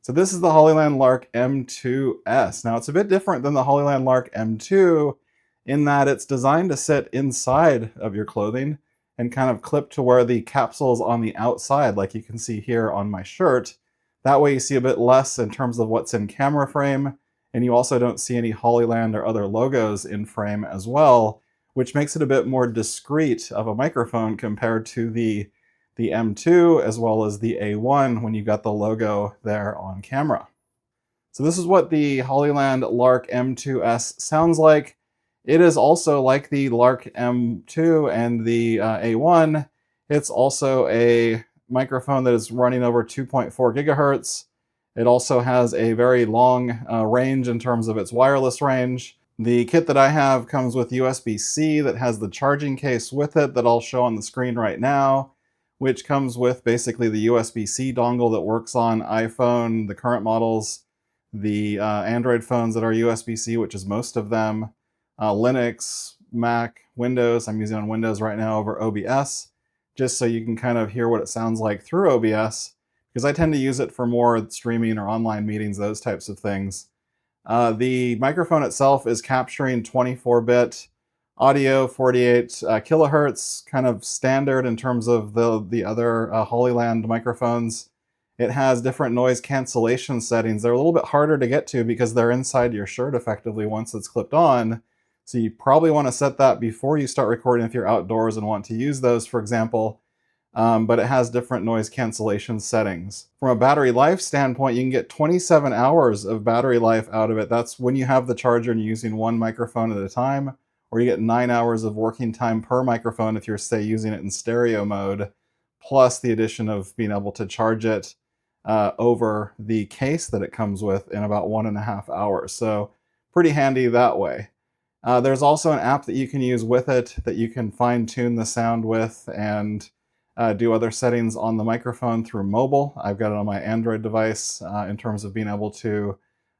So this is the Hollyland Lark M2S. Now it's a bit different than the Hollyland Lark M2 in that it's designed to sit inside of your clothing and kind of clip to where the capsule is on the outside, like you can see here on my shirt. That way you see a bit less in terms of what's in camera frame, and you also don't see any Hollyland or other logos in frame as well, which makes it a bit more discreet of a microphone compared to the M2 as well as the A1 when you got the logo there on camera. So this is what the Hollyland Lark M2S sounds like. It is also like the Lark M2 and the A1. It's also a microphone that is running over 2.4 gigahertz. It also has a very long range in terms of its wireless range. The kit that I have comes with USB-C that has the charging case with it that I'll show on the screen right now, which comes with basically the USB-C dongle that works on iPhone, the current models, the Android phones that are USB-C, which is most of them, Linux, Mac, Windows. I'm using on Windows right now over OBS, just so you can kind of hear what it sounds like through OBS, because I tend to use it for more streaming or online meetings, those types of things. The microphone itself is capturing 24-bit audio, 48 kilohertz, kind of standard in terms of the other Hollyland microphones. It has different noise cancellation settings. They're a little bit harder to get to because they're inside your shirt effectively once it's clipped on. So you probably want to set that before you start recording if you're outdoors and want to use those, for example. But it has different noise cancellation settings. From a battery life standpoint, you can get 27 hours of battery life out of it. That's when you have the charger and you're using one microphone at a time, or you get 9 hours of working time per microphone if you're, say, using it in stereo mode, plus the addition of being able to charge it over the case that it comes with in about 1.5 hours. So pretty handy that way. There's also an app that you can use with it that you can fine-tune the sound with and do other settings on the microphone through mobile. I've got it on my Android device in terms of being able to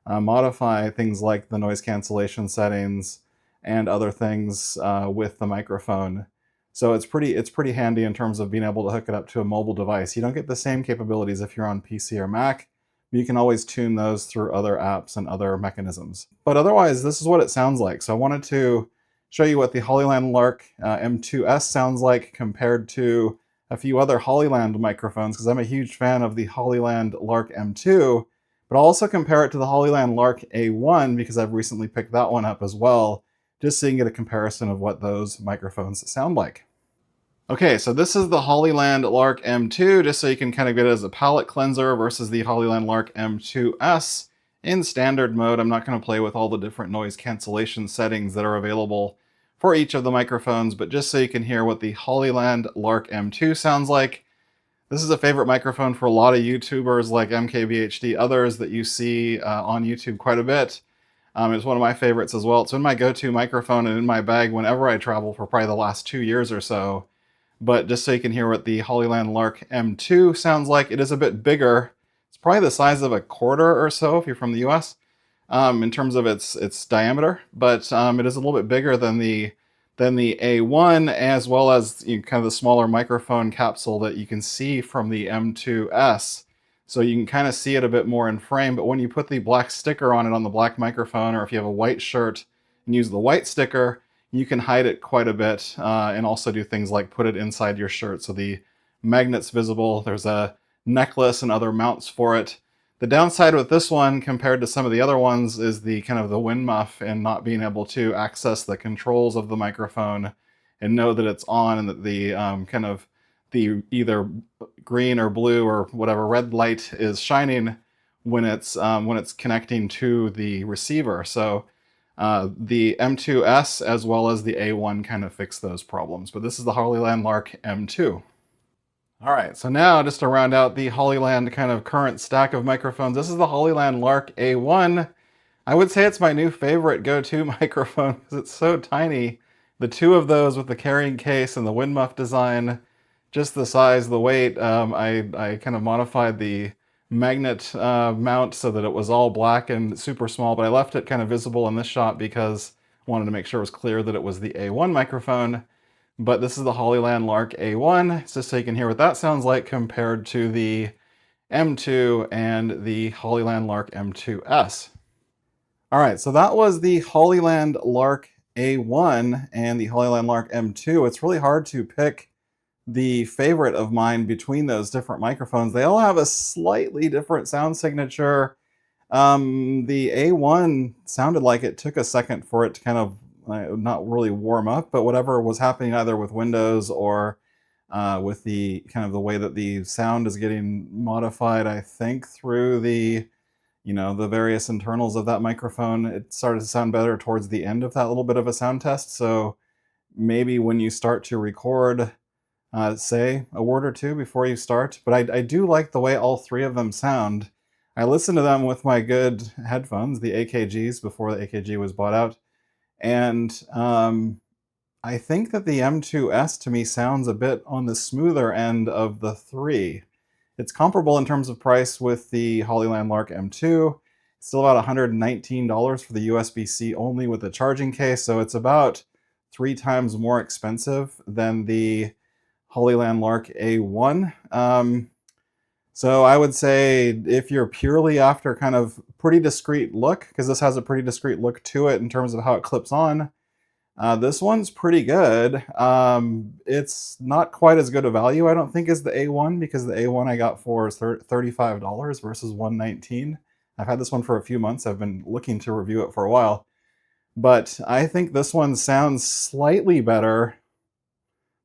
modify things like the noise cancellation settings and other things with the microphone. So it's pretty handy in terms of being able to hook it up to a mobile device. You don't get the same capabilities if you're on PC or Mac, but you can always tune those through other apps and other mechanisms. But otherwise, this is what it sounds like. So I wanted to show you what the Hollyland Lark M2S sounds like compared to a few other Hollyland microphones, because I'm a huge fan of the Hollyland Lark M2, but I'll also compare it to the Hollyland Lark A1 because I've recently picked that one up as well, just so you can get a comparison of what those microphones sound like. Okay, so this is the Hollyland Lark M2, just so you can kind of get it as a palate cleanser versus the Hollyland Lark M2S in standard mode. I'm not going to play with all the different noise cancellation settings that are available for each of the microphones, but just so you can hear what the Hollyland Lark M2 sounds like. This is a favorite microphone for a lot of YouTubers like MKBHD, others that you see on YouTube quite a bit. It's one of my favorites as well. It's been my go-to microphone and in my bag whenever I travel for probably the last 2 years or so. But just so you can hear what the Hollyland Lark M2 sounds like, it is a bit bigger. It's probably the size of a quarter or so if you're from the US in terms of its diameter, but it is a little bit bigger than the A1, as well as kind of the smaller microphone capsule that you can see from the M2S. So you can kind of see it a bit more in frame, but when you put the black sticker on it on the black microphone, or if you have a white shirt and use the white sticker, you can hide it quite a bit and also do things like put it inside your shirt so the magnet's visible. There's a necklace and other mounts for it. The downside with this one compared to some of the other ones is the kind of the wind muff and not being able to access the controls of the microphone and know that it's on and that the kind of the either green or blue or whatever red light is shining when it's connecting to the receiver. So the M2S as well as the A1 kind of fix those problems. But this is the Hollyland Lark M2. All right, so now just to round out the Hollyland kind of current stack of microphones, this is the Hollyland Lark A1. I would say it's my new favorite go-to microphone because it's so tiny. The two of those with the carrying case and the wind muff design, just the size, the weight, I kind of modified the magnet mount so that it was all black and super small, but I left it kind of visible in this shot because I wanted to make sure it was clear that it was the A1 microphone. But this is the Hollyland Lark A1, just so you can hear what that sounds like compared to the M2 and the Hollyland Lark M2S. All right, so that was the Hollyland Lark A1 and the Hollyland Lark M2. It's really hard to pick the favorite of mine between those different microphones. They all have a slightly different sound signature. The A1 sounded like it took a second for it to kind of not really warm up, but whatever was happening either with Windows or with the kind of the way that the sound is getting modified, I think through the the various internals of that microphone, it started to sound better towards the end of that little bit of a sound test. So maybe when you start to record, say a word or two before you start. But I do like the way all three of them sound. I listened to them with my good headphones, the AKGs, before the AKG was bought out. And I think that the M2S to me sounds a bit on the smoother end of the three. It's comparable in terms of price with the Hollyland Lark M2. It's still about $119 for the USB-C only with the charging case, so it's about 3 times more expensive than the Hollyland Lark A1. So I would say if you're purely after kind of pretty discreet look, because this has a pretty discreet look to it in terms of how it clips on, this one's pretty good. It's not quite as good a value, I don't think, as the A1, because the A1 I got for is $35 versus $119. I've had this one for a few months. I've been looking to review it for a while. But I think this one sounds slightly better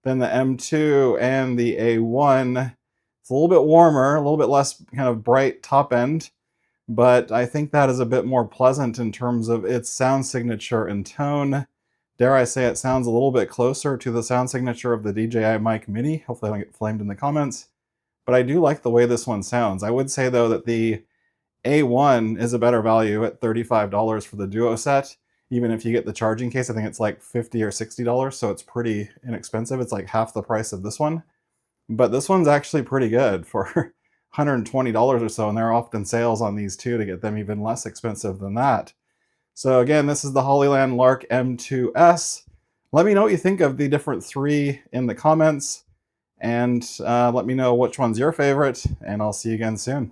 than the M2 and the A1. It's a little bit warmer, a little bit less kind of bright top end, but I think that is a bit more pleasant in terms of its sound signature and tone. Dare I say it sounds a little bit closer to the sound signature of the DJI Mic Mini. Hopefully I don't get flamed in the comments. But I do like the way this one sounds. I would say, though, that the A1 is a better value at $35 for the Duo set. Even if you get the charging case, I think it's like $50 or $60, so it's pretty inexpensive. It's like half the price of this one. But this one's actually pretty good for $120 or so, and there are often sales on these too to get them even less expensive than that. So again, this is the Hollyland Lark M2S. Let me know what you think of the different three in the comments, and let me know which one's your favorite, and I'll see you again soon.